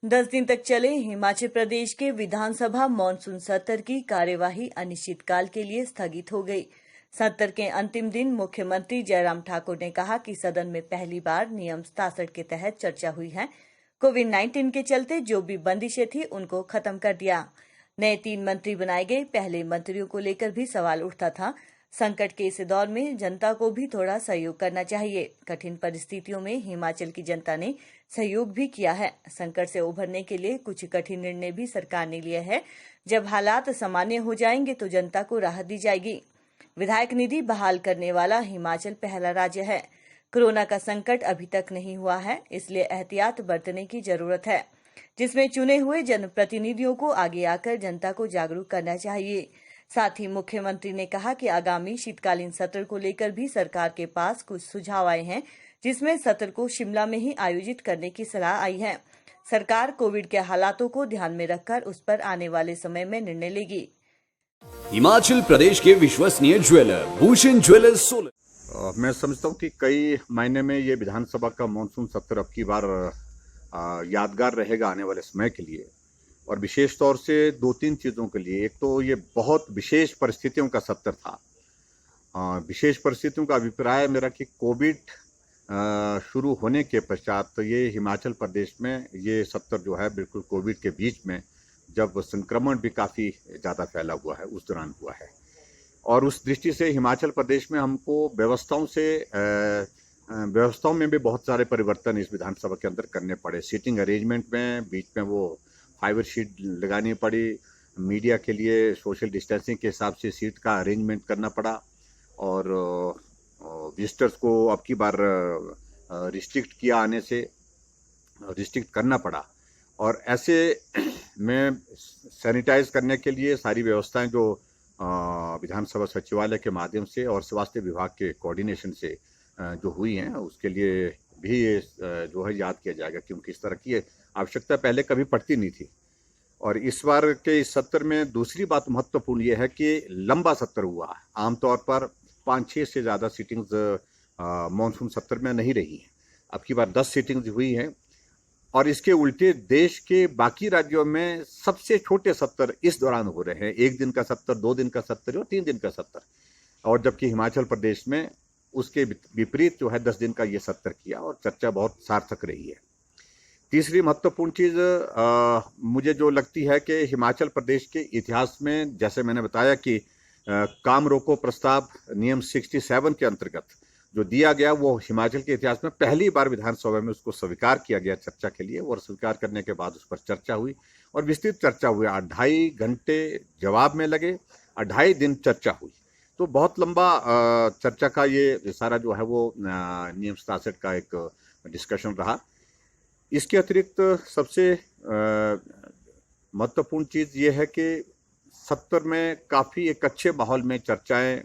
10 दिन तक चले हिमाचल प्रदेश के विधानसभा मॉनसून सत्र की कार्यवाही अनिश्चितकाल के लिए स्थगित हो गई। सत्र के अंतिम दिन मुख्यमंत्री जयराम ठाकुर ने कहा कि सदन में पहली बार नियम 67 के तहत चर्चा हुई है। कोविड-19 के चलते जो भी बंदिशें थी उनको खत्म कर दिया। नए 3 मंत्री बनाए गए। पहले मंत्रियों को लेकर भी सवाल उठता था। संकट के इस दौर में जनता को भी थोड़ा सहयोग करना चाहिए। कठिन परिस्थितियों में हिमाचल की जनता ने सहयोग भी किया है। संकट से उभरने के लिए कुछ कठिन निर्णय भी सरकार ने लिए हैं। जब हालात सामान्य हो जाएंगे तो जनता को राहत दी जाएगी। विधायक निधि बहाल करने वाला हिमाचल पहला राज्य है। कोरोना का संकट अभी तक नहीं हुआ है, इसलिए एहतियात बरतने की जरूरत है, जिसमें चुने हुए जनप्रतिनिधियों को आगे आकर जनता को जागरूक करना चाहिए। साथ ही मुख्यमंत्री ने कहा कि आगामी शीतकालीन सत्र को लेकर भी सरकार के पास कुछ सुझाव आए हैं, जिसमें सत्र को शिमला में ही आयोजित करने की सलाह आई है। सरकार कोविड के हालातों को ध्यान में रखकर उस पर आने वाले समय में निर्णय लेगी। हिमाचल प्रदेश के विश्वसनीय ज्वेलर भूषण ज्वेलर्स सोलन। मैं समझता हूँ कि कई मायने में ये विधानसभा का मानसून सत्र अब की बार यादगार रहेगा आने वाले समय के लिए, और विशेष तौर से 2-3 चीज़ों के लिए। एक तो ये बहुत विशेष परिस्थितियों का सत्र था। विशेष परिस्थितियों का अभिप्राय मेरा कि कोविड शुरू होने के पश्चात तो ये हिमाचल प्रदेश में ये सत्र जो है बिल्कुल कोविड के बीच में, जब संक्रमण भी काफ़ी ज़्यादा फैला हुआ है, उस दौरान हुआ है। और उस दृष्टि से हिमाचल प्रदेश में हमको व्यवस्थाओं में भी बहुत सारे परिवर्तन इस विधानसभा के अंदर करने पड़े। सीटिंग अरेंजमेंट में बीच में वो फाइबर शीट लगानी पड़ी, मीडिया के लिए सोशल डिस्टेंसिंग के हिसाब से सीट का अरेंजमेंट करना पड़ा, और विजिटर्स को अब की बार रिस्ट्रिक्ट किया, आने से रिस्ट्रिक्ट करना पड़ा। और ऐसे में सैनिटाइज करने के लिए सारी व्यवस्थाएं जो विधानसभा सचिवालय के माध्यम से और स्वास्थ्य विभाग के कोऑर्डिनेशन से जो हुई हैं, उसके लिए भी जो है याद किया जाएगा, क्योंकि इस तरह की आवश्यकता पहले कभी पड़ती नहीं थी। और इस बार के इस सत्र में दूसरी बात महत्वपूर्ण ये है कि लंबा सत्र हुआ। आमतौर पर 5-6 से ज़्यादा सीटिंग्स मानसून सत्र में नहीं रही हैं। अब की बार 10 सीटिंग्स हुई हैं, और इसके उल्टे देश के बाकी राज्यों में सबसे छोटे सत्र इस दौरान हो रहे हैं। 1 दिन का सत्र, 2 दिन का सत्र और 3 दिन का सत्र। और जबकि हिमाचल प्रदेश में उसके विपरीत जो है 10 दिन का ये सत्र किया, और चर्चा बहुत सार्थक रही है। तीसरी महत्वपूर्ण चीज़ मुझे जो लगती है कि हिमाचल प्रदेश के इतिहास में, जैसे मैंने बताया कि काम रोको प्रस्ताव नियम 67 के अंतर्गत जो दिया गया, वो हिमाचल के इतिहास में पहली बार विधानसभा में उसको स्वीकार किया गया चर्चा के लिए। और स्वीकार करने के बाद उस पर चर्चा हुई, और विस्तृत चर्चा हुई। 2.5 घंटे जवाब में लगे, 2.5 दिन चर्चा हुई। तो बहुत लंबा चर्चा का ये सारा जो है वो नियम 67 का एक डिस्कशन रहा। इसके अतिरिक्त सबसे महत्वपूर्ण चीज़ ये है कि सत्र में काफ़ी एक अच्छे माहौल में चर्चाएं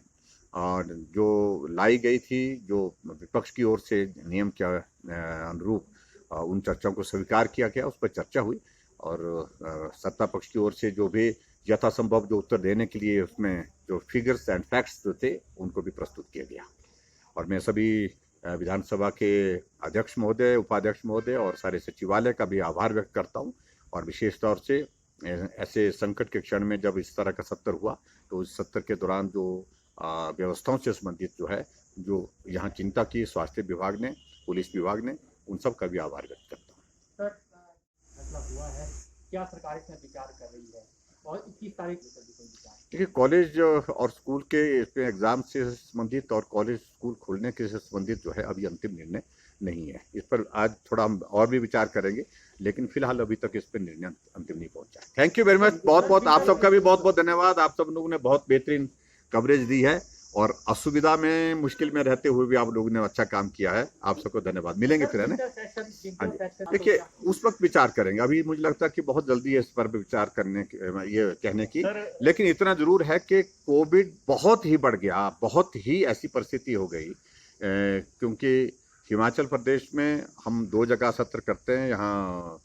और जो लाई गई थी, जो विपक्ष की ओर से नियम के अनुरूप उन चर्चाओं को स्वीकार किया गया, उस पर चर्चा हुई। और सत्ता पक्ष की ओर से जो भी यथासंभव जो उत्तर देने के लिए उसमें जो फिगर्स एंड फैक्ट्स जो थे, उनको भी प्रस्तुत किया गया। और मैं सभी विधानसभा के अध्यक्ष महोदय, उपाध्यक्ष महोदय और सारे सचिवालय का भी आभार व्यक्त करता हूँ। और विशेष तौर से ऐसे संकट के क्षण में जब इस तरह का सत्र हुआ, तो इस सत्र के दौरान जो व्यवस्थाओं से संबंधित जो है, जो यहाँ चिंता की स्वास्थ्य विभाग ने, पुलिस विभाग ने, उन सब का भी आभार व्यक्त करता हूँ। सर, फैसला हुआ है, क्या सरकार इसमें विचार कर रही है, और 21 तारीख को विचार? देखिए, कॉलेज और स्कूल के इसमें एग्जाम से संबंधित और कॉलेज स्कूल खोलने के से संबंधित जो है अभी अंतिम निर्णय नहीं है। इस पर आज थोड़ा हम और भी विचार करेंगे, लेकिन फिलहाल अभी तक इस पर निर्णय अंतिम नहीं पहुंचा। Thank you very much. बहुत बहुत आप सबका भी बहुत बहुत धन्यवाद। आप सब लोगों ने बहुत बेहतरीन कवरेज दी है, और असुविधा में, मुश्किल में रहते हुए भी आप लोगों ने अच्छा काम किया है। आप सबको धन्यवाद। मिलेंगे फिर, है ना? देखिए, उस वक्त विचार करेंगे। अभी मुझे लगता है कि बहुत जल्दी है इस पर विचार करने ये कहने की, लेकिन इतना जरूर है कि कोविड बहुत ही बढ़ गया, बहुत ही ऐसी परिस्थिति हो गई, क्योंकि हिमाचल प्रदेश में हम 2 जगह सत्र करते हैं। यहाँ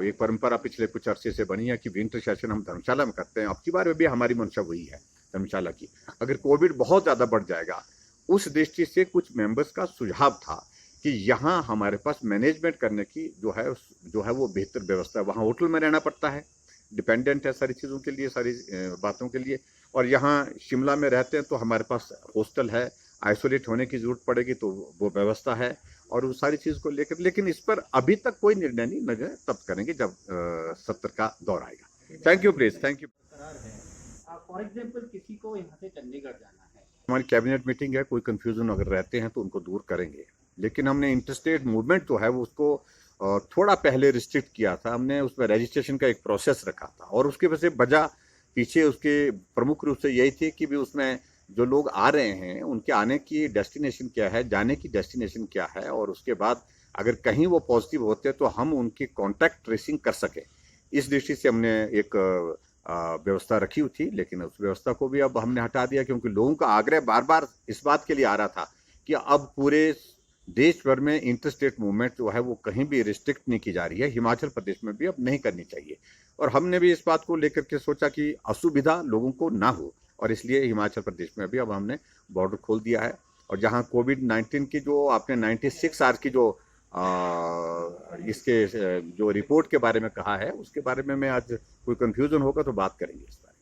एक परंपरा पिछले कुछ अरसे से बनी है कि विंटर सेशन हम धर्मशाला में करते हैं। अब की बार में भी हमारी मंशा वही है, धर्मशाला की। अगर कोविड बहुत ज़्यादा बढ़ जाएगा, उस दृष्टि से कुछ मेंबर्स का सुझाव था कि यहाँ हमारे पास मैनेजमेंट करने की जो है वो बेहतर व्यवस्था है। वहाँ होटल में रहना पड़ता है, डिपेंडेंट है सारी चीज़ों के लिए, सारी बातों के लिए। और यहाँ शिमला में रहते हैं तो हमारे पास हॉस्टल है, आइसोलेट होने की ज़रूरत पड़ेगी तो वो व्यवस्था है, और उस सारी चीज़ को लेकर। लेकिन इस पर अभी तक कोई निर्णय नहीं नजर, तब करेंगे जब सत्र का दौर आएगा। Thank you please, thank you. For example किसी को यहाँ से चंडीगढ़ जाना है, हमारी कैबिनेट मीटिंग है, कोई कंफ्यूजन अगर रहते हैं तो उनको दूर करेंगे। लेकिन हमने इंटरस्टेट मूवमेंट जो है वो उसको थोड़ा पहले रिस्ट्रिक्ट किया था। हमने उसमें रजिस्ट्रेशन का एक प्रोसेस रखा था, और उसके वजह पीछे उसके प्रमुख रूप से यही थी कि भी उसमें जो लोग आ रहे हैं उनके आने की डेस्टिनेशन क्या है, जाने की डेस्टिनेशन क्या है, और उसके बाद अगर कहीं वो पॉजिटिव होते हैं तो हम उनकी कॉन्टैक्ट ट्रेसिंग कर सके। इस दृष्टि से हमने एक व्यवस्था रखी हुई थी, लेकिन उस व्यवस्था को भी अब हमने हटा दिया, क्योंकि लोगों का आग्रह बार बार इस बात के लिए आ रहा था कि अब पूरे देश भर में इंटरस्टेट मूवमेंट जो है वो कहीं भी रिस्ट्रिक्ट नहीं की जा रही है, हिमाचल प्रदेश में भी अब नहीं करनी चाहिए। और हमने भी इस बात को लेकर के सोचा कि असुविधा लोगों को ना हो, और इसलिए हिमाचल प्रदेश में भी अब हमने बॉर्डर खोल दिया है। और जहां कोविड-19 की जो आपने 96 आवर्स की जो इसके जो रिपोर्ट के बारे में कहा है, उसके बारे में मैं आज कोई कंफ्यूजन होगा तो बात करेंगे इस बारे।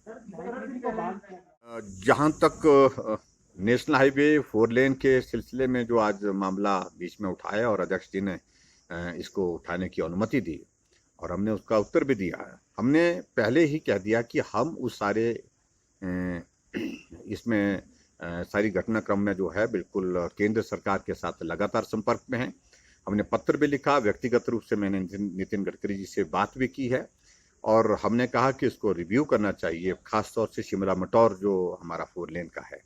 जहां तक नेशनल हाईवे 4 लेन के सिलसिले में जो आज मामला बीच में उठाया और अध्यक्ष जी ने इसको उठाने की अनुमति दी, और हमने उसका उत्तर भी दिया है। हमने पहले ही कह दिया कि हम उस सारे इसमें सारी घटनाक्रम में जो है बिल्कुल केंद्र सरकार के साथ लगातार संपर्क में है। हमने पत्र भी लिखा, व्यक्तिगत रूप से मैंने नितिन गडकरी जी से बात भी की है, और हमने कहा कि इसको रिव्यू करना चाहिए, खासतौर से शिमला मटौर जो हमारा 4 लेन का है।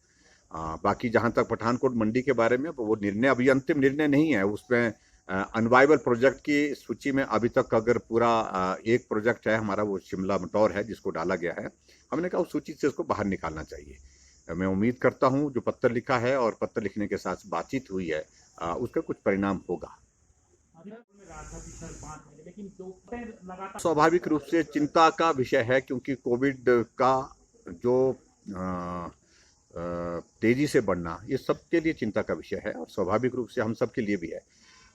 बाकी जहां तक पठानकोट मंडी के बारे में, वो निर्णय अभी अंतिम निर्णय नहीं है। उसमें अनवाइबल प्रोजेक्ट की सूची में अभी तक अगर पूरा एक प्रोजेक्ट है हमारा, वो शिमला मटौर है जिसको डाला गया है। हमने कहा उस सूची से उसको बाहर निकालना चाहिए। मैं उम्मीद करता हूं जो पत्र लिखा है और पत्र लिखने के साथ बातचीत हुई है उसका कुछ परिणाम होगा। स्वाभाविक रूप से चिंता का विषय है, क्योंकि कोविड का जो तेजी से बढ़ना ये सबके लिए चिंता का विषय है, और स्वाभाविक रूप से हम सबके लिए भी है।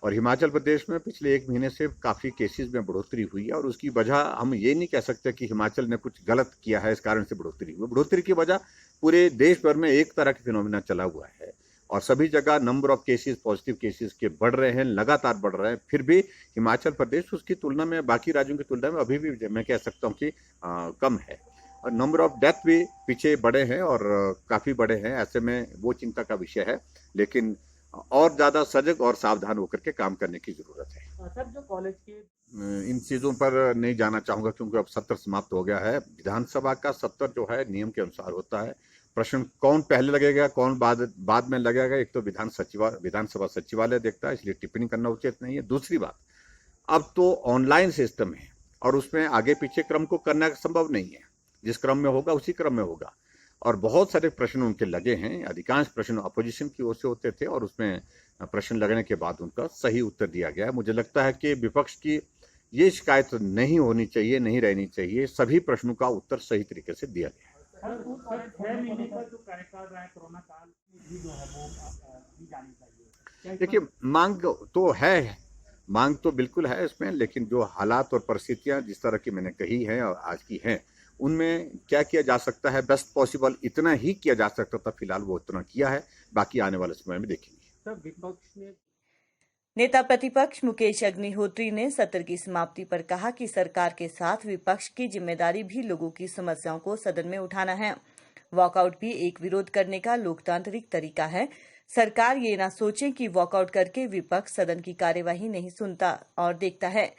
और हिमाचल प्रदेश में पिछले 1 महीने से काफ़ी केसेस में बढ़ोतरी हुई है, और उसकी वजह हम ये नहीं कह सकते कि हिमाचल ने कुछ गलत किया है इस कारण से बढ़ोतरी हुई। बढ़ोतरी की वजह पूरे देश भर में एक तरह का फिनोमिना चला हुआ है, और सभी जगह number of cases, positive cases के बढ़ रहे हैं, लगातार बढ़ रहे हैं। फिर भी हिमाचल प्रदेश उसकी तुलना में, बाकी राज्यों की तुलना में अभी भी मैं कह सकता हूँ कि कम है, और नंबर ऑफ डेथ भी पीछे बढ़े हैं और काफ़ी बढ़े हैं। ऐसे में वो चिंता का विषय है, लेकिन और ज़्यादा सजग और सावधान होकर के काम करने की ज़रूरत है। सर जो कॉलेज के इन चीज़ों पर नहीं जाना चाहूँगा, क्योंकि अब सत्र समाप्त हो गया है। विधानसभा का सत्र जो है नियम के अनुसार होता है। प्रश्न कौन पहले लगेगा, कौन बाद में लगेगा, एक तो विधानसभा सचिवालय देखता है, इसलिए टिप्पणी करना उचित नहीं है। दूसरी बात, अब तो ऑनलाइन सिस्टम है, और उसमें आगे पीछे क्रम को करना संभव नहीं है। जिस क्रम में होगा उसी क्रम में होगा, और बहुत सारे प्रश्न उनके लगे हैं। अधिकांश प्रश्न अपोजिशन की ओर से होते थे, और उसमें प्रश्न लगने के बाद उनका सही उत्तर दिया गया। मुझे लगता है कि विपक्ष की ये शिकायत नहीं होनी चाहिए, नहीं रहनी चाहिए। सभी प्रश्नों का उत्तर सही तरीके से दिया गया। 6 महीने का जो कार्यकाल रहा है, कोरोना काल भी जो है वो दी जानी चाहिए। देखिए, मांग तो बिल्कुल है इसमें, लेकिन जो हालात और परिस्थितियां जिस तरह की मैंने कही हैं और आज की हैं, उनमें क्या किया जा सकता है, बेस्ट पॉसिबल इतना ही किया जा सकता था। फिलहाल वो इतना किया है, बाकी आने वाले समय में देखेंगे। सर विपक्ष ने नेता प्रतिपक्ष मुकेश अग्निहोत्री ने सत्र की समाप्ति पर कहा कि सरकार के साथ विपक्ष की जिम्मेदारी भी लोगों की समस्याओं को सदन में उठाना है। वॉकआउट भी एक विरोध करने का लोकतांत्रिक तरीका है। सरकार ये ना सोचे कि वॉकआउट करके विपक्ष सदन की कार्यवाही नहीं सुनता और देखता है।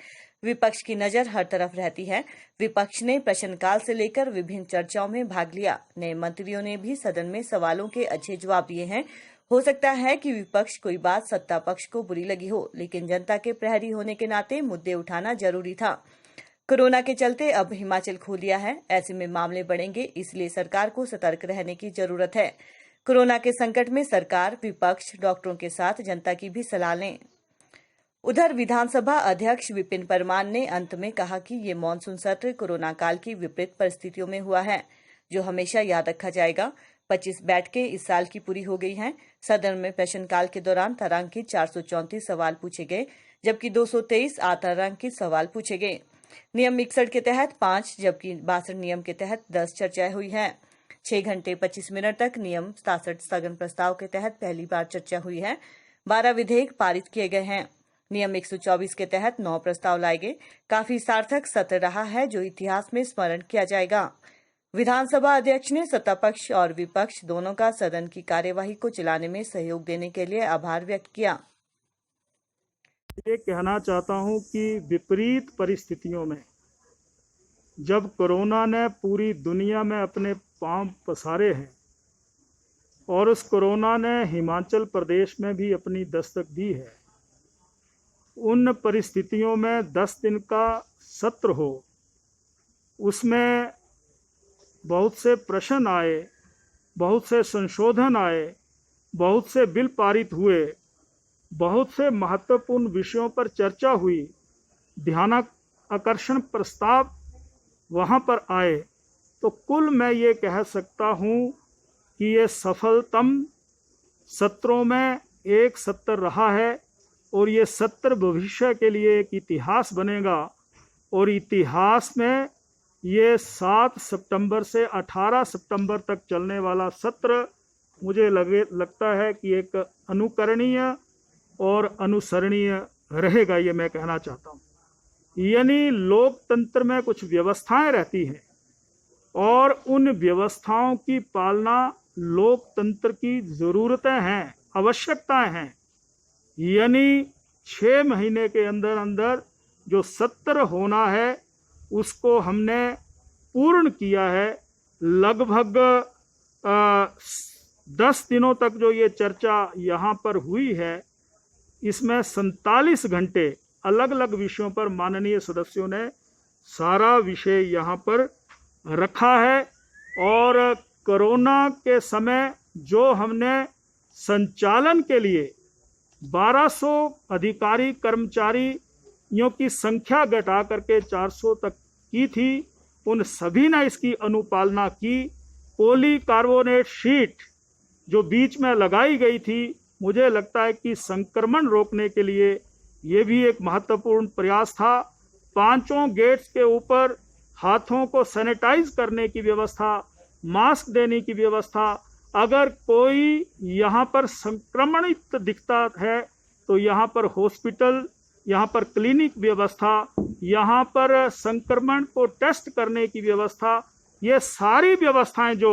विपक्ष की नजर हर तरफ रहती है। विपक्ष ने प्रश्नकाल से लेकर विभिन्न चर्चाओं में भाग लिया। नए मंत्रियों ने भी सदन में सवालों के अच्छे जवाब दिए हैं। हो सकता है कि विपक्ष कोई बात सत्ता पक्ष को बुरी लगी हो, लेकिन जनता के प्रहरी होने के नाते मुद्दे उठाना जरूरी था। कोरोना के चलते अब हिमाचल खो लिया है, ऐसे में मामले बढ़ेंगे, इसलिए सरकार को सतर्क रहने की जरूरत है। कोरोना के संकट में सरकार, विपक्ष, डॉक्टरों के साथ जनता की भी सलाह लें। उधर विधानसभा अध्यक्ष विपिन परमार ने अंत में कहा कि ये मानसून सत्र कोरोना काल की विपरीत परिस्थितियों में हुआ है, जो हमेशा याद रखा जाएगा। 25 बैठकें इस साल की पूरी हो गई हैं। सदन में प्रश्नकाल के दौरान तारांकित 434 सवाल पूछे गए, जबकि 223 अतारांकित सवाल पूछे गए। नियम 61 के तहत 5 जबकि 62 नियम के तहत 10 चर्चाएं हुई हैं। 6 घंटे 25 मिनट तक नियम 67 स्थगन प्रस्ताव के तहत पहली बार चर्चा हुई है। 12 विधेयक पारित किए गए हैं। नियम 124 के तहत 9 प्रस्ताव लाए गए। काफी सार्थक सत्र रहा है, जो इतिहास में स्मरण किया जाएगा। विधानसभा अध्यक्ष ने सत्ता पक्ष और विपक्ष दोनों का सदन की कार्यवाही को चलाने में सहयोग देने के लिए आभार व्यक्त किया। ये कहना चाहता हूं कि विपरीत परिस्थितियों में जब कोरोना ने पूरी दुनिया में अपने पांव पसारे हैं और उस कोरोना ने हिमाचल प्रदेश में भी अपनी दस्तक दी है, उन परिस्थितियों में 10 दिन का सत्र हो, उसमें बहुत से प्रश्न आए, बहुत से संशोधन आए, बहुत से बिल पारित हुए, बहुत से महत्वपूर्ण विषयों पर चर्चा हुई, ध्यानाकर्षण प्रस्ताव वहाँ पर आए, तो कुल मैं ये कह सकता हूँ कि ये सफलतम सत्रों में एक सत्र रहा है और ये सत्र भविष्य के लिए एक इतिहास बनेगा। और इतिहास में ये 7 सितंबर से 18 सितंबर तक चलने वाला सत्र मुझे लगता है कि एक अनुकरणीय और अनुसरणीय रहेगा, ये मैं कहना चाहता हूँ। यानी लोकतंत्र में कुछ व्यवस्थाएं रहती हैं और उन व्यवस्थाओं की पालना लोकतंत्र की ज़रूरतें हैं, आवश्यकताएं हैं। यानी 6 महीने के अंदर अंदर जो सत्र होना है उसको हमने पूर्ण किया है। लगभग 10 दिनों तक जो ये चर्चा यहाँ पर हुई है, इसमें 47 घंटे अलग अलग विषयों पर माननीय सदस्यों ने सारा विषय यहाँ पर रखा है। और कोरोना के समय जो हमने संचालन के लिए 1200 अधिकारी कर्मचारियों की संख्या घटा करके 400 तक की थी, उन सभी ने इसकी अनुपालना की। पॉलीकार्बोनेट शीट जो बीच में लगाई गई थी, मुझे लगता है कि संक्रमण रोकने के लिए ये भी एक महत्वपूर्ण प्रयास था। 5 गेट्स के ऊपर हाथों को सैनिटाइज करने की व्यवस्था, मास्क देने की व्यवस्था। अगर कोई यहाँ पर संक्रमणित दिखता है तो यहाँ पर हॉस्पिटल, यहाँ पर क्लिनिक व्यवस्था, यहाँ पर संक्रमण को टेस्ट करने की व्यवस्था, ये सारी व्यवस्थाएं जो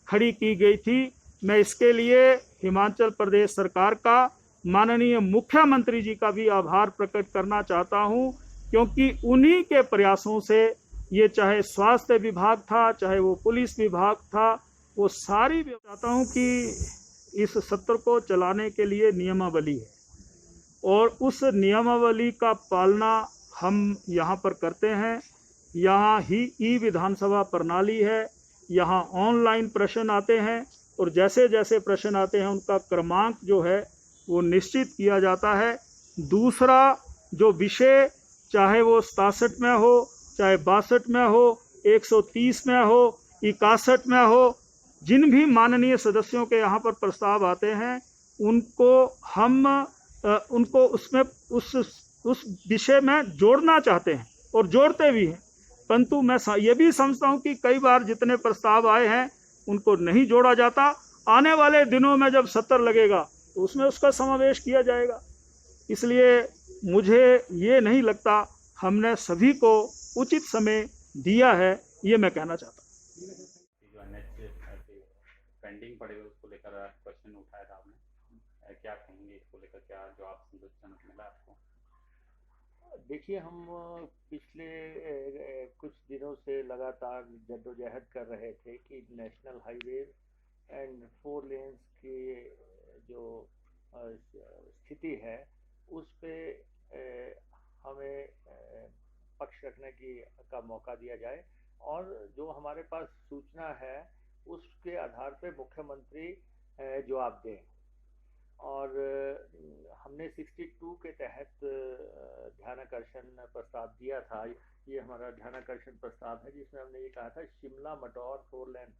खड़ी की गई थी, मैं इसके लिए हिमाचल प्रदेश सरकार का, माननीय मुख्यमंत्री जी का भी आभार प्रकट करना चाहता हूँ, क्योंकि उन्हीं के प्रयासों से ये चाहे स्वास्थ्य विभाग था, चाहे वो पुलिस विभाग था, वो सारी चाहता हूँ कि इस सत्र को चलाने के लिए नियमावली है और उस नियमावली का पालना हम यहाँ पर करते हैं। यहाँ ही ई विधानसभा प्रणाली है, यहाँ ऑनलाइन प्रश्न आते हैं और जैसे जैसे प्रश्न आते हैं उनका क्रमांक जो है वो निश्चित किया जाता है। दूसरा जो विषय, चाहे वो 67 में हो, चाहे 62 में हो, 130 में हो, 61 में हो, जिन भी माननीय सदस्यों के यहाँ पर प्रस्ताव आते हैं उनको हम उनको उसमें उस विषय में जोड़ना चाहते हैं और जोड़ते भी हैं। परंतु मैं ये भी समझता हूँ कि कई बार जितने प्रस्ताव आए हैं उनको नहीं जोड़ा जाता। आने वाले दिनों में जब सत्र लगेगा तो उसमें उसका समावेश किया जाएगा। इसलिए मुझे ये नहीं लगता हमने सभी को उचित समय दिया है, ये मैं कहना चाहता हूँ। जो एनएच पेंडिंग पड़े उसको लेकर क्वेश्चन उठाया था आपने, क्या कहेंगे इसको लेकर, क्या जवाब संतोषजनक मिला आपको? देखिए, हम पिछले कुछ दिनों से लगातार जद्दोजहद कर रहे थे कि नेशनल हाईवे एंड 4 लेन्स की जो स्थिति है उस पे हमें पक्ष रखने का मौका दिया जाए और जो हमारे पास सूचना है उसके आधार पे मुख्यमंत्री जवाब दें। और हमने 62 के तहत ध्यानाकर्षण प्रस्ताव दिया था। ये हमारा ध्यानाकर्षण प्रस्ताव है जिसमें हमने ये कहा था शिमला मटौर 4 लेन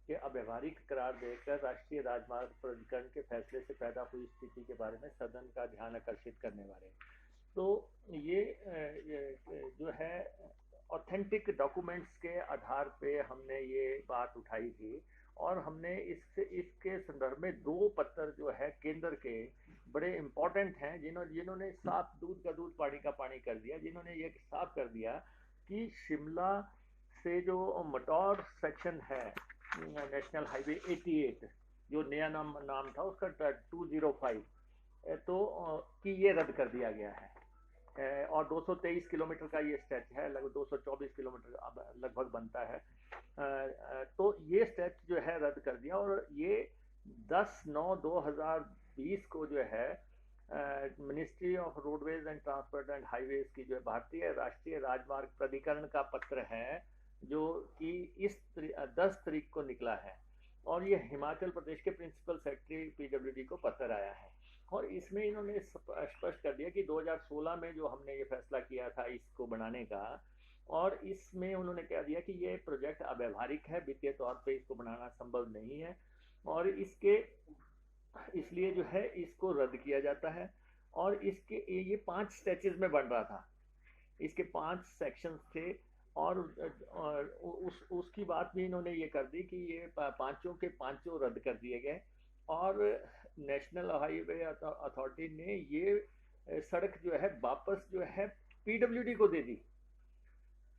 के अव्यवहारिक करार देकर राष्ट्रीय राजमार्ग प्राधिकरण के फैसले से पैदा हुई स्थिति के बारे में सदन का ध्यान आकर्षित करने वाले। तो ये जो है ऑथेंटिक डॉक्यूमेंट्स के आधार पे हमने ये बात उठाई थी और हमने इसके संदर्भ में 2 पत्र जो है केंद्र के बड़े इम्पोर्टेंट हैं, जिन्होंने साफ दूध का दूध पानी का पानी कर दिया, जिन्होंने ये साफ कर दिया कि शिमला से जो मटौर सेक्शन है नेशनल हाईवे 88 जो नया नाम था उसका 205 तो कि ये रद्द कर दिया गया है और 223 किलोमीटर का ये स्ट्रेच है, लगभग 224 किलोमीटर लगभग बनता है। तो ये स्ट्रेच जो है रद्द कर दिया और ये 10/9/2020 को जो है ministry of roadways and transport and highways की जो भारतीय राष्ट्रीय राजमार्ग प्राधिकरण का पत्र है जो कि इस 10 तारीख को निकला है और ये हिमाचल प्रदेश के प्रिंसिपल सेक्रेटरी पीडब्ल्यूडी को पत्र आया है और इसमें इन्होंने स्पष्ट कर दिया कि 2016 में जो हमने ये फैसला किया था इसको बनाने का और इसमें उन्होंने कह दिया कि ये प्रोजेक्ट अव्यवहारिक है, वित्तीय तौर पे इसको बनाना संभव नहीं है और इसलिए जो है इसको रद्द किया जाता है और इसके ये 5 स्ट्रेचेस में बन रहा था, इसके 5 सेक्शंस थे और उसकी बात भी इन्होंने ये कर दी कि ये पांचों के पांचों रद्द कर दिए गए और नेशनल हाईवे अथॉरिटी ने ये सड़क जो है वापस जो है पीडब्ल्यूडी को दे दी।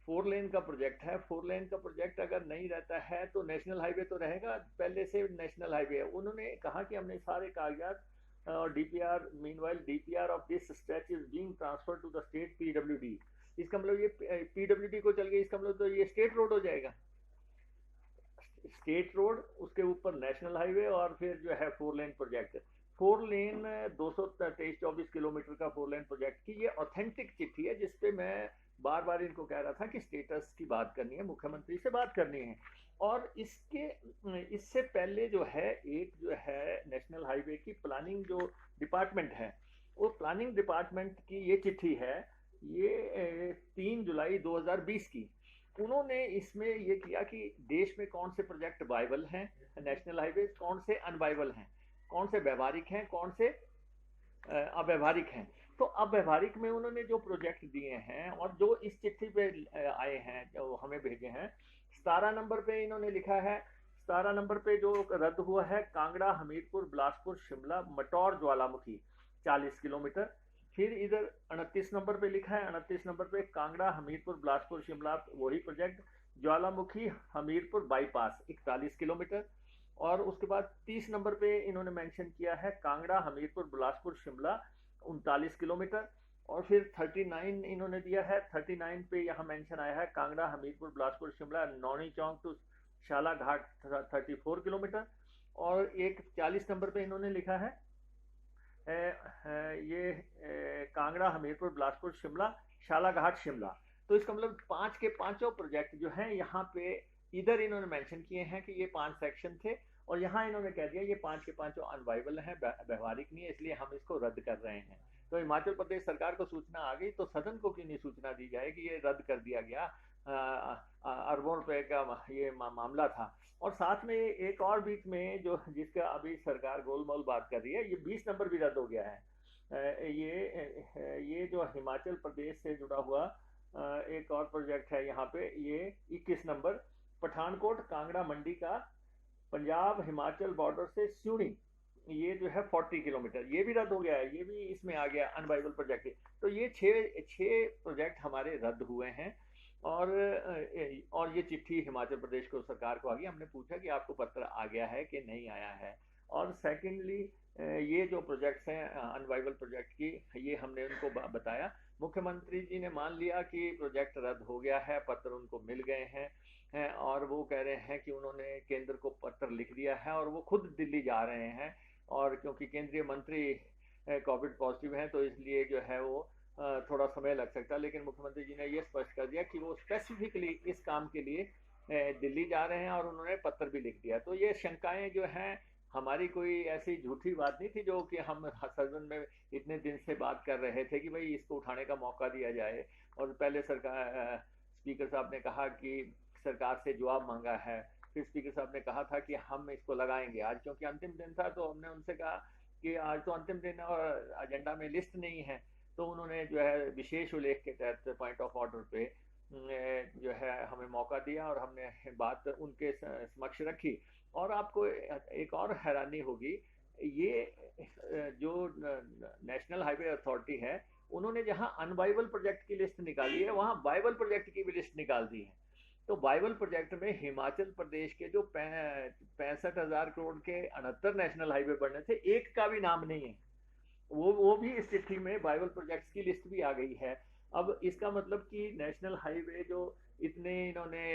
4 लेन का प्रोजेक्ट है, 4 लेन का प्रोजेक्ट अगर नहीं रहता है तो नेशनल हाईवे तो रहेगा, पहले से नेशनल हाईवे है। उन्होंने कहा कि हमने सारे कागजात और DPR meanwhile DPR of this stretch is being transferred to the state PWD. इसका मतलब ये पीडब्ल्यूडी को चल गया, इसका मतलब तो ये स्टेट रोड हो जाएगा, स्टेट रोड, उसके ऊपर नेशनल हाईवे और फिर जो है 4 लेन प्रोजेक्ट। 4 लेन 223-24 किलोमीटर का 4 लेन प्रोजेक्ट की ये ऑथेंटिक चिट्ठी है जिसपे मैं बार बार इनको कह रहा था कि स्टेटस की बात करनी है, मुख्यमंत्री से बात करनी है। और इससे पहले जो है एक जो है नेशनल हाईवे की प्लानिंग जो डिपार्टमेंट है, वो प्लानिंग डिपार्टमेंट की ये चिट्ठी है, ये 3 जुलाई 2020 की। उन्होंने इसमें ये किया कि देश में कौन से प्रोजेक्ट वायबल हैं नेशनल हाईवे, कौन से अनवायबल हैं, कौन से व्यवहारिक हैं, कौन से अव्यवहारिक हैं। तो अव्यवहारिक में उन्होंने जो प्रोजेक्ट दिए हैं और जो इस चिट्ठी पे आए हैं, जो हमें भेजे हैं, 17 नंबर पे इन्होंने लिखा है, 17 नंबर पे जो रद्द हुआ है कांगड़ा हमीरपुर बिलासपुर शिमला मटौर ज्वालामुखी 40 किलोमीटर। फिर इधर 29 नंबर पे लिखा है, 29 नंबर पे कांगड़ा हमीरपुर बिलासपुर शिमला वही प्रोजेक्ट ज्वालामुखी हमीरपुर बाईपास 41 किलोमीटर। और उसके बाद 30 नंबर पे इन्होंने मेंशन किया है कांगड़ा हमीरपुर बिलासपुर शिमला 39 किलोमीटर। और फिर 39 इन्होंने दिया है, 39 पे यहाँ मेंशन आया है कांगड़ा हमीरपुर बिलासपुर शिमला नौनी चौक टू शाला घाट 34 किलोमीटर। और एक 40 नंबर पे इन्होंने लिखा है ये कांगड़ा हमीरपुर बिलासपुर शिमला शाला घाट शिमला। तो इसका मतलब 5 के 5 प्रोजेक्ट जो हैं यहाँ पे इधर इन्होंने मेंशन किए हैं कि ये 5 सेक्शन थे और यहाँ इन्होंने कह दिया ये 5 के 5 अनवाइबल हैं, व्यवहारिक नहीं है, इसलिए हम इसको रद्द कर रहे हैं। तो हिमाचल प्रदेश सरकार को सूचना आ गई तो सदन को क्यों नहीं सूचना दी जाए कि ये रद्द कर दिया गया। अरबों रुपए का ये मामला था। और साथ में एक और बीच में जो जिसका अभी सरकार गोलमोल बात कर रही है, ये 20 नंबर भी रद्द हो गया है। ये जो हिमाचल प्रदेश से जुड़ा हुआ एक और प्रोजेक्ट है यहाँ पे, ये 21 नंबर पठानकोट कांगड़ा मंडी का पंजाब हिमाचल बॉर्डर से स्यूणी, ये जो है 40 किलोमीटर, ये भी रद्द हो गया है, ये भी इसमें आ गया अनवाइबल प्रोजेक्ट। तो ये 6 प्रोजेक्ट हमारे रद्द हुए हैं और ये चिट्ठी हिमाचल प्रदेश को सरकार को आ गई। हमने पूछा कि आपको पत्र आ गया है कि नहीं आया है। और सेकेंडली ये जो प्रोजेक्ट्स हैं अनवाइबल प्रोजेक्ट की, ये हमने उनको बताया। मुख्यमंत्री जी ने मान लिया कि प्रोजेक्ट रद्द हो गया है, पत्र उनको मिल गए हैं और वो कह रहे हैं कि उन्होंने केंद्र को पत्र लिख दिया है और वो खुद दिल्ली जा रहे हैं। और क्योंकि केंद्रीय मंत्री कोविड पॉजिटिव हैं तो इसलिए जो है वो थोड़ा समय लग सकता है, लेकिन मुख्यमंत्री जी ने ये स्पष्ट कर दिया कि वो स्पेसिफिकली इस काम के लिए दिल्ली जा रहे हैं और उन्होंने पत्र भी लिख दिया। तो ये शंकाएं जो हैं, हमारी कोई ऐसी झूठी बात नहीं थी जो कि हम सदन में इतने दिन से बात कर रहे थे कि भाई इसको उठाने का मौका दिया जाए। और पहले सरकार स्पीकर साहब ने कहा कि सरकार से जवाब मांगा है फिर स्पीकर साहब ने कहा था कि हम इसको लगाएंगे आज, क्योंकि अंतिम दिन था, तो हमने उनसे कहा कि आज तो अंतिम दिन है और एजेंडा में लिस्ट नहीं है। तो उन्होंने जो है विशेष उल्लेख के तहत पॉइंट ऑफ ऑर्डर पे जो है हमें मौका दिया और हमने बात उनके समक्ष रखी। और आपको एक और हैरानी होगी, ये जो नेशनल हाईवे अथॉरिटी है, उन्होंने जहां अनवाइबल प्रोजेक्ट की लिस्ट निकाली है, वहां वाइबल प्रोजेक्ट की भी लिस्ट निकाल दी है। तो वाइबल प्रोजेक्ट में हिमाचल प्रदेश के जो 65,000 करोड़ के 68 नेशनल हाईवे बनने थे, एक का भी नाम नहीं है। वो भी इस चिट्ठी में वाइबल प्रोजेक्ट्स की लिस्ट भी आ गई है। अब इसका मतलब कि नेशनल हाईवे जो इतने इन्होंने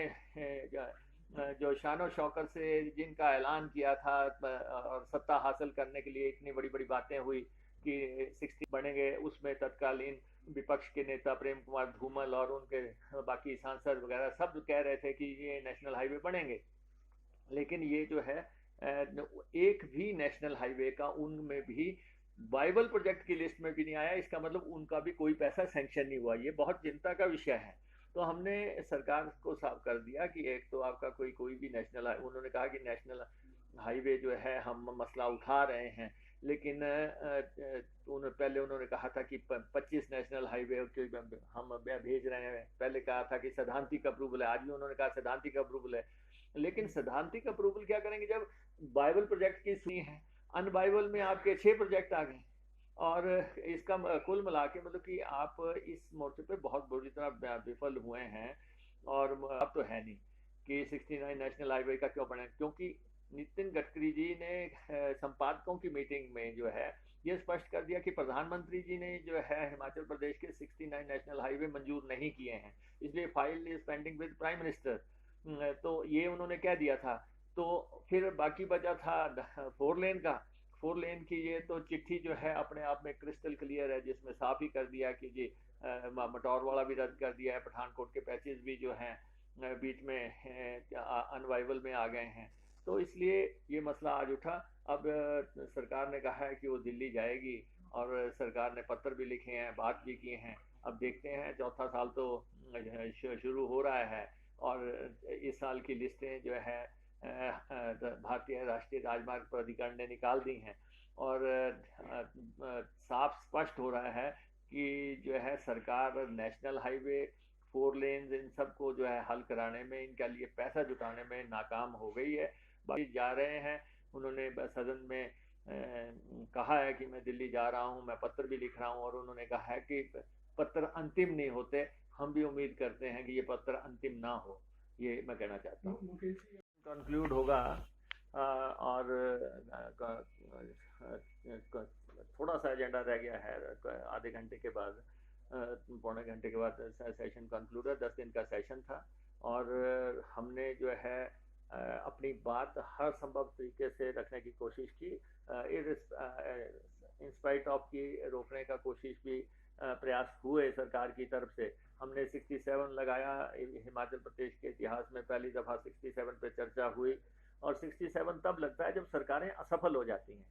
जो शानो शौकत से जिनका ऐलान किया था और सत्ता हासिल करने के लिए इतनी बड़ी बड़ी बातें हुई कि 60 बनेंगे, उसमें तत्कालीन विपक्ष के नेता प्रेम कुमार धूमल और उनके बाकी सांसद वगैरह सब कह रहे थे कि ये नेशनल हाईवे बनेंगे। लेकिन ये जो है एक भी नेशनल हाईवे का उनमें भी वाइबल प्रोजेक्ट की लिस्ट में भी नहीं आया। इसका मतलब उनका भी कोई पैसा सैंक्शन नहीं हुआ। ये बहुत चिंता का विषय है। तो हमने सरकार को साफ कर दिया कि एक तो आपका कोई भी नेशनल, उन्होंने कहा कि नेशनल हाईवे जो है हम मसला उठा रहे हैं, लेकिन पहले उन्होंने कहा था कि 25 नेशनल हाईवे हम भेज रहे हैं। पहले कहा था कि सैद्धांतिक अप्रूवल है, आज भी उन्होंने कहा सैद्धांतिक अप्रूवल है। लेकिन सैद्धांतिक अप्रूवल क्या करेंगे जब वाइबल प्रोजेक्ट की सुनी है, अनवाइबल में आपके 6 प्रोजेक्ट आ गए और इसका कुल मिला के मतलब कि आप इस मोर्चे पे बहुत बुरी तरह विफल हुए हैं। और अब तो है नहीं कि 69 नेशनल हाईवे का क्यों बने, क्योंकि नितिन गडकरी जी ने संपादकों की मीटिंग में जो है ये स्पष्ट कर दिया कि प्रधानमंत्री जी ने जो है हिमाचल प्रदेश के 69 नेशनल हाईवे मंजूर नहीं किए हैं, इसलिए file is pending with prime minister. तो ये उन्होंने कह दिया था। तो फिर बाकी बचा था 4 लेन का। 4 लेन की ये तो चिट्ठी जो है अपने आप में क्रिस्टल क्लियर है, जिसमें साफ ही कर दिया कि जी मटौर वाला भी रद्द कर दिया है, पठानकोट के पैचेज भी जो हैं बीच में अनवाइबल में आ गए हैं। तो इसलिए ये मसला आज उठा। अब सरकार ने कहा है कि वो दिल्ली जाएगी और सरकार ने पत्र भी लिखे हैं, बात भी किए हैं। अब देखते हैं, चौथा साल तो शुरू हो रहा है और इस साल की लिस्टें जो है भारतीय राष्ट्रीय राजमार्ग प्राधिकरण ने निकाल दी हैं और साफ स्पष्ट हो रहा है कि जो है सरकार नेशनल हाईवे 4 लेन्स इन सबको जो है हल कराने में, इनके लिए पैसा जुटाने में नाकाम हो गई है। बाकी जा रहे हैं, उन्होंने सदन में कहा है कि मैं दिल्ली जा रहा हूं, मैं पत्र भी लिख रहा हूं और उन्होंने कहा है कि पत्र अंतिम नहीं होते। हम भी उम्मीद करते हैं कि ये पत्र अंतिम ना हो, ये मैं कहना चाहता हूँ। कंक्लूड होगा और थोड़ा सा एजेंडा रह गया है, आधे घंटे के बाद, पौने घंटे के बाद सेशन कंक्लूड है। 10 दिन का सेशन था और हमने जो है अपनी बात हर संभव तरीके से रखने की कोशिश की। इंस्पाइट ऑफ की रोकने का कोशिश भी प्रयास हुए सरकार की तरफ से। हमने 67 लगाया, हिमाचल प्रदेश के इतिहास में पहली दफ़ा 67 पे चर्चा हुई और 67 तब लगता है जब सरकारें असफल हो जाती हैं।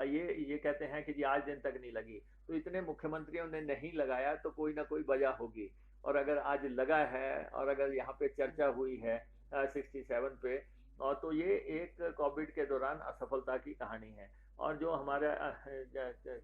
ये कहते हैं कि जी आज दिन तक नहीं लगी, तो इतने मुख्यमंत्रियों ने नहीं लगाया तो कोई ना कोई वजह होगी। और अगर आज लगा है और अगर यहाँ पे चर्चा हुई है 67 पे, और तो ये एक कोविड के दौरान असफलता की कहानी है। और जो हमारा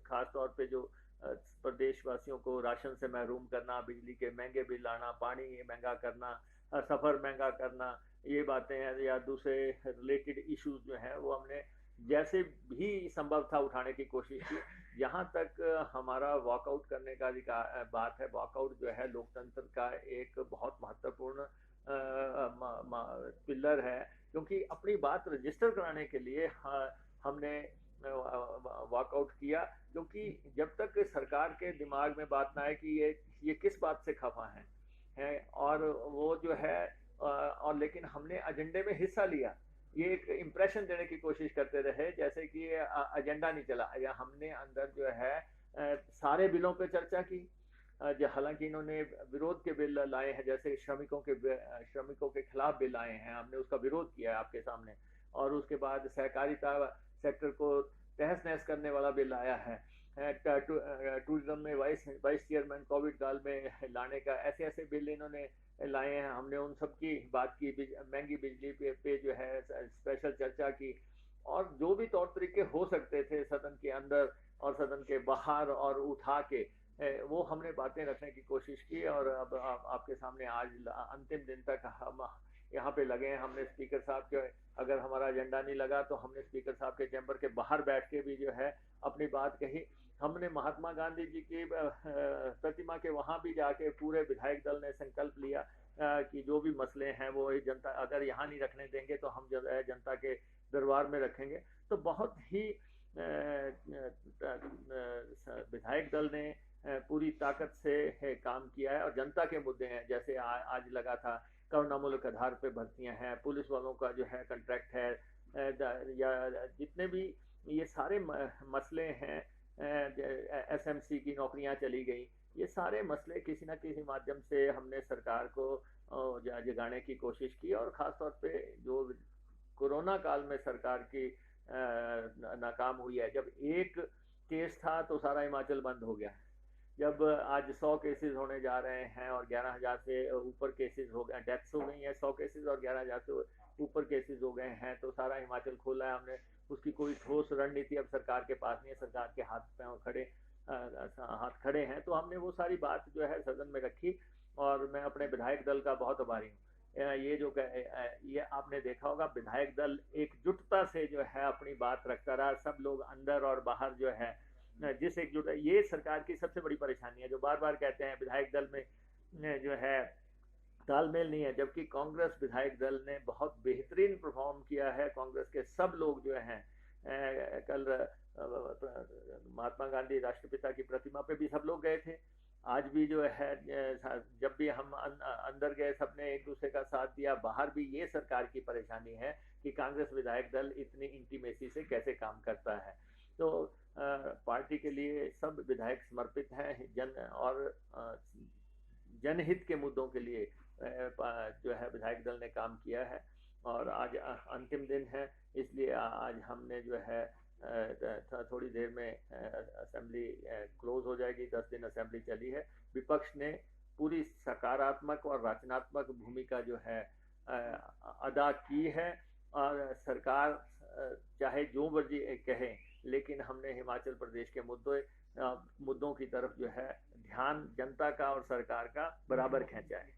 खास तौर पे जो प्रदेशवासियों को राशन से महरूम करना, बिजली के महंगे बिल आना, पानी महंगा करना, सफ़र महंगा करना, ये बातें हैं, या दूसरे रिलेटेड इश्यूज जो हैं वो हमने जैसे भी संभव था उठाने की कोशिश की। यहाँ तक हमारा वॉकआउट करने का बात है। वॉकआउट जो है लोकतंत्र का एक बहुत महत्वपूर्ण पिलर है, क्योंकि अपनी बात रजिस्टर कराने के लिए हमने वॉकआउट किया, क्योंकि जब तक सरकार के दिमाग में बात ना आए कि ये किस बात से खफा है और वो जो है और लेकिन हमने एजेंडे में हिस्सा लिया। ये एक इम्प्रेशन देने की कोशिश करते रहे जैसे कि एजेंडा नहीं चला, या हमने अंदर जो है सारे बिलों पे चर्चा की। हालांकि इन्होंने विरोध के बिल लाए हैं, जैसे श्रमिकों के खिलाफ बिल आए हैं, हमने उसका विरोध किया है आपके सामने। और उसके बाद सहकारिता सेक्टर को तहस नहस करने वाला बिल आया है। टूरिज्म में वाइस चेयरमैन कोविड काल में लाने का, ऐसे ऐसे बिल इन्होंने लाए हैं। हमने उन सब की बात की, महंगी बिजली पे जो है स्पेशल चर्चा की, और जो भी तौर तरीके हो सकते थे सदन के अंदर और सदन के बाहर और उठा के वो हमने बातें रखने की कोशिश की। और अब आपके सामने आज अंतिम दिन तक हम यहाँ पे लगे हैं। हमने स्पीकर साहब के, अगर हमारा एजेंडा नहीं लगा तो हमने स्पीकर साहब के चैम्बर के बाहर बैठ के भी जो है अपनी बात कही। हमने महात्मा गांधी जी की प्रतिमा के वहां भी जाके पूरे विधायक दल ने संकल्प लिया कि जो भी मसले हैं वो जनता अगर यहाँ नहीं रखने देंगे तो हम जनता के दरबार में रखेंगे। तो बहुत ही विधायक दल ने पूरी ताकत से काम किया है। और जनता के मुद्दे हैं, जैसे आज लगा था करुणामूलक आधार पे भर्तियां हैं, पुलिस वालों का जो है कॉन्ट्रैक्ट है, या जितने भी ये सारे मसले हैं, एसएमसी की नौकरियां चली गई, ये सारे मसले किसी न किसी माध्यम से हमने सरकार को जगाने की कोशिश की। और ख़ास तौर पे जो कोरोना काल में सरकार की नाकाम हुई है। जब एक केस था तो सारा हिमाचल बंद हो गया। जब आज 100 केसेस होने जा रहे हैं और 11,000 से ऊपर केसेस हो गए, डेथ्स हो गई हैं 100 केसेस और 11,000 से ऊपर केसेस हो गए हैं, तो सारा हिमाचल खोला है हमने। उसकी कोई ठोस रणनीति अब सरकार के पास नहीं है, सरकार के हाथ खड़े हैं। तो हमने वो सारी बात जो है सदन में रखी और मैं अपने विधायक दल का बहुत आभारी हूँ। ये आपने देखा होगा, विधायक दल एकजुटता से जो है अपनी बात रखता रहा। सब लोग अंदर और बाहर जो है जिस एकजुट, ये सरकार की सबसे बड़ी परेशानी है। जो बार बार कहते हैं विधायक दल में जो है तालमेल नहीं है, जबकि कांग्रेस विधायक दल ने बहुत बेहतरीन परफॉर्म किया है। कांग्रेस के सब लोग जो हैं, कल महात्मा गांधी राष्ट्रपिता की प्रतिमा पे भी सब लोग गए थे। आज भी जो है जब भी हम अंदर गए सबने एक दूसरे का साथ दिया। बाहर भी ये सरकार की परेशानी है कि कांग्रेस विधायक दल इतनी इंटीमेसी से कैसे काम करता है। तो पार्टी के लिए सब विधायक समर्पित हैं और जनहित के मुद्दों के लिए जो है विधायक दल ने काम किया है। और आज अंतिम दिन है, इसलिए आज हमने जो है थोड़ी देर में असेंबली क्लोज हो जाएगी। 10 दिन असेंबली चली है। विपक्ष ने पूरी सकारात्मक और रचनात्मक भूमिका जो है अदा की है। और सरकार चाहे जो मर्जी कहे, लेकिन हमने हिमाचल प्रदेश के मुद्दों की तरफ जो है ध्यान जनता का और सरकार का बराबर खींचा है।